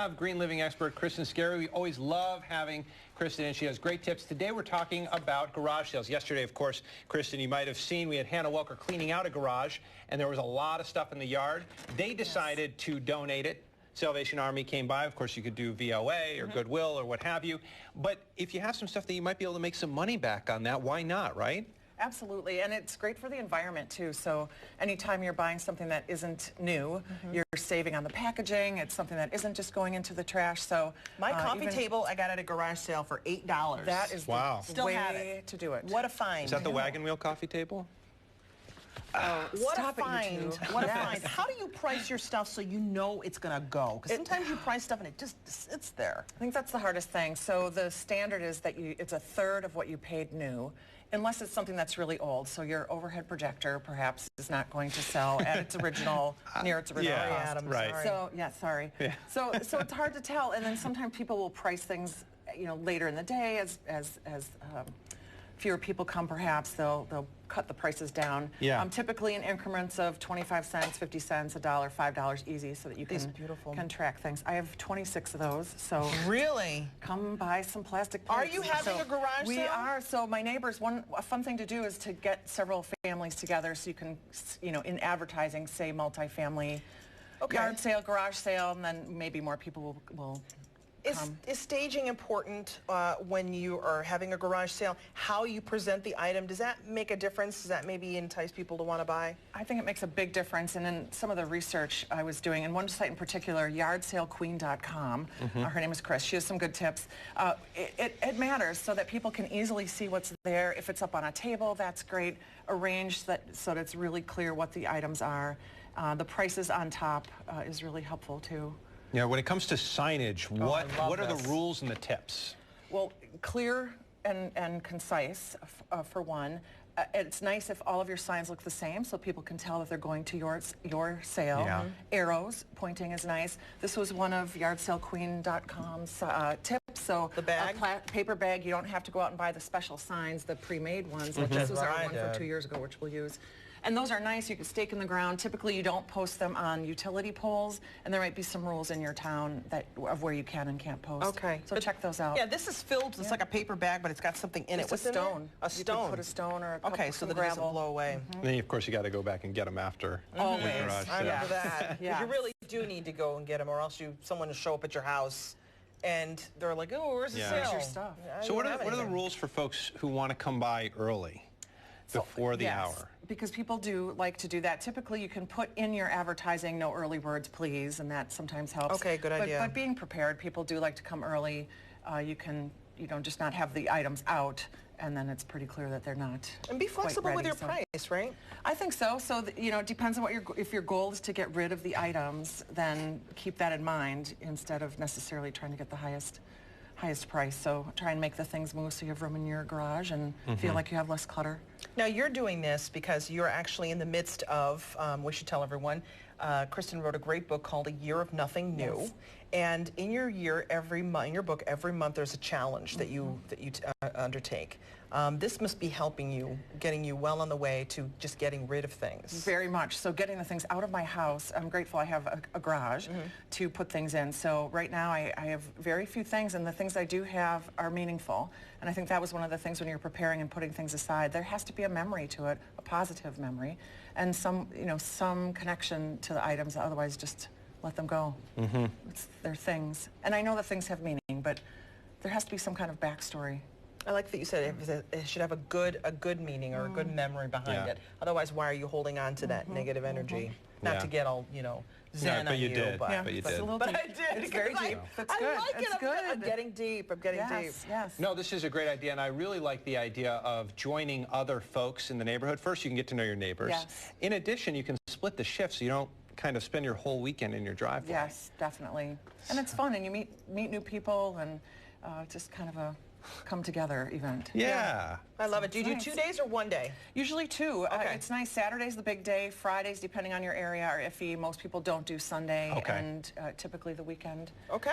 have green living expert Kristin Skarie. We always love having Kristin, and she has great tips. Today we're talking about garage sales. Yesterday, of course, Kristin, you might have seen we had Hannah Welker cleaning out a garage, and there was a lot of stuff in the yard. They decided to donate it. Salvation Army came by. Of course, you could do VOA or Goodwill or what have you. But if you have some stuff that you might be able to make some money back on that, why not, right? Absolutely, and it's great for the environment too. So anytime you're buying something that isn't new, you're saving on the packaging. It's something that isn't just going into the trash. So my coffee table, I got at a garage sale for $8. That is the way to do it. What a find! Is that the wagon wheel coffee table? What a find! What a find! How do you price your stuff so you know it's gonna go? Because sometimes you price stuff and it just sits there. I think that's the hardest thing. So the standard is that it's a third of what you paid new, unless it's something that's really old. So your overhead projector perhaps is not going to sell at its original, near its original cost. Adam, right. sorry. So sorry. Yeah. So it's hard to tell. And then sometimes people will price things, later in the day as fewer people come. Perhaps they'll cut the prices down. Yeah. Typically in increments of 25 cents, 50 cents, $1, $5 easy, so that you can track things. I have 26 of those. So really, come buy some plastic plates. plates. Are you having a garage sale? We are. So my neighbors, a fun thing to do is to get several families together, so you can, in advertising, say multifamily yard sale, garage sale, and then maybe more people will Is staging important when you are having a garage sale? How you present the item, does that make a difference? Does that maybe entice people to want to buy? I think it makes a big difference. And in some of the research I was doing, and one site in particular, yardsalequeen.com, her name is Chris, she has some good tips. It matters so that people can easily see what's there. If it's up on a table, that's great. Arrange that so that it's really clear what the items are. The prices on top is really helpful too. Yeah, when it comes to signage, what are the rules and the tips? Well, clear and concise, for one. It's nice if all of your signs look the same, so people can tell that they're going to your sale. Yeah. Arrows pointing is nice. This was one of yardsalequeen.com's tips. So the bag? A paper bag, you don't have to go out and buy the special signs, the pre-made ones. This was our one from 2 years ago, which we'll use. And those are nice. You can stake in the ground. Typically, you don't post them on utility poles, and there might be some rules in your town of where you can and can't post. Okay. So check those out. Yeah, this is filled. It's like a paper bag, but it's got something in it. It's a stone. A stone. You can put a stone or a couple so that gravel. it doesn't blow away. And then, of course, you got to go back and get them after Always. the garage I sale. remember that. You really do need to go and get them, or else someone will show up at your house and they're like, oh, where's the sale? Where's your stuff? So what are the rules for folks who want to come by early, before the hour? Because people do like to do that. Typically, you can put in your advertising, no early birds, please, and that sometimes helps. Okay, good idea. But being prepared, people do like to come early. You can, just not have the items out, and then it's pretty clear that they're not. And be flexible quite ready, with your price, right? I think so. So, it depends on what if your goal is to get rid of the items, then keep that in mind instead of necessarily trying to get the highest price. So try and make the things move so you have room in your garage and feel like you have less clutter. Now you're doing this because you're actually in the midst of, we should tell everyone, Kristin wrote a great book called A Year of Nothing New. Yes. And in your year, in your book, every month there's a challenge that you undertake. This must be helping you, getting you well on the way to just getting rid of things. Very much. So getting the things out of my house, I'm grateful I have a garage to put things in. So right now I have very few things, and the things I do have are meaningful. And I think that was one of the things when you're preparing and putting things aside. There has to be a memory to it, a positive memory, and some connection to the items. Otherwise, just let them go. They're things. And I know that things have meaning, but there has to be some kind of backstory. I like that you said it should have a good meaning or a good memory behind it. Otherwise, why are you holding on to that negative energy? Not to get all, zen but on you you. did. But, but you It's did. a little but deep. I did. It's very deep. That's I good. like It's it. good. I'm getting deep. I'm getting deep. Yes. No, this is a great idea, and I really like the idea of joining other folks in the neighborhood. First, you can get to know your neighbors. Yes. In addition, you can split the shift so you don't kind of spend your whole weekend in your driveway. Yes, definitely. And it's fun, and you meet new people, and just kind of a come-together event. Yeah. I love it. Do you do 2 days or 1 day? Usually 2. Okay. It's nice. Saturday's the big day. Fridays, depending on your area, are iffy. Most people don't do Sunday, and typically the weekend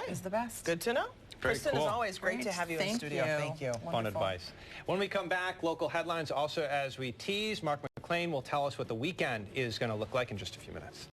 is the best. Good to know. Very Kristin, cool. as always, great to have you in the studio. Thank you. Fun Wonderful. advice. When we come back, local headlines. Also, as we tease, Mark McLean will tell us what the weekend is going to look like in just a few minutes.